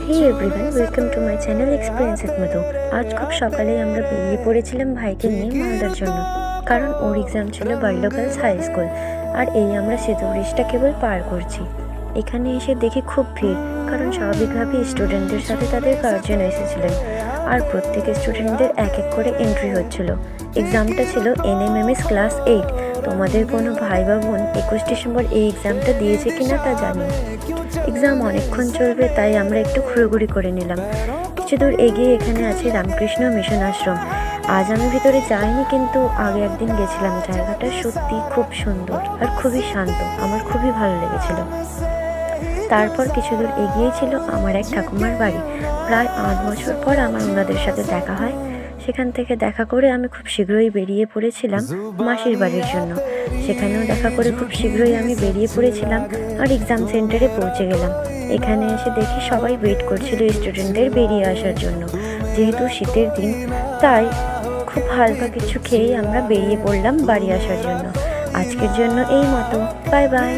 Hey everyone, welcome to my channel experience with Madhu. আজ খুব সকালেই আমরা বেরিয়ে পড়েছিলাম ভাইকে নিয়ে মালদার জন্য, কারণ ওর এক্সাম ছিল বার্লো গার্লস হাই স্কুল। আর এই আমরা সেতু ব্রিজটা কেবল পার করছি। এখানে এসে দেখি খুব ভিড়, কারণ স্বাভাবিকভাবেই স্টুডেন্টদের সাথে তাদের গার্জেন এসেছিলেন। আর প্রত্যেক স্টুডেন্টদের এক এক করে এন্ট্রি হচ্ছিল। এক্সামটা ছিল NMMS ক্লাস 8। তোমাদের কোনো ভাই বা বোন 21 ডিসেম্বর এই এক্সামটা দিয়েছে কিনা তা জানি। এক্সাম অনেকক্ষণ চলবে, তাই আমরা একটু ঘুরোঘুরি করে নিলাম। কিছু দূর এগিয়ে এখানে আছে রামকৃষ্ণ মিশন আশ্রম। আজ আমি ভিতরে যাইনি, কিন্তু আগে একদিন গেছিলাম। জায়গাটা সত্যি খুব সুন্দর আর খুবই শান্ত, আমার খুবই ভালো লেগেছিল। তারপর কিছু দূর এগিয়ে ছিল আমার এক ঠাকুমার বাড়ি। প্রায় 8 বছর পর আমার ওনাদের সাথে দেখা হয়। সেখান থেকে দেখা করে আমি খুব শীঘ্রই বেরিয়ে পড়েছিলাম মাসির বাড়ির জন্য। সেখানেও দেখা করে খুব শীঘ্রই আমি বেরিয়ে পড়েছিলাম আর এক্সাম সেন্টারে পৌঁছে গেলাম। এখানে এসে দেখি সবাই ওয়েট করছিল স্টুডেন্টদের বেরিয়ে আসার জন্য। যেহেতু শীতের দিন, তাই খুব হালকা কিছু খেয়েই আমরা বেরিয়ে পড়লাম বাড়ি আসার জন্য। আজকের জন্য এই মতো, বাই বাই।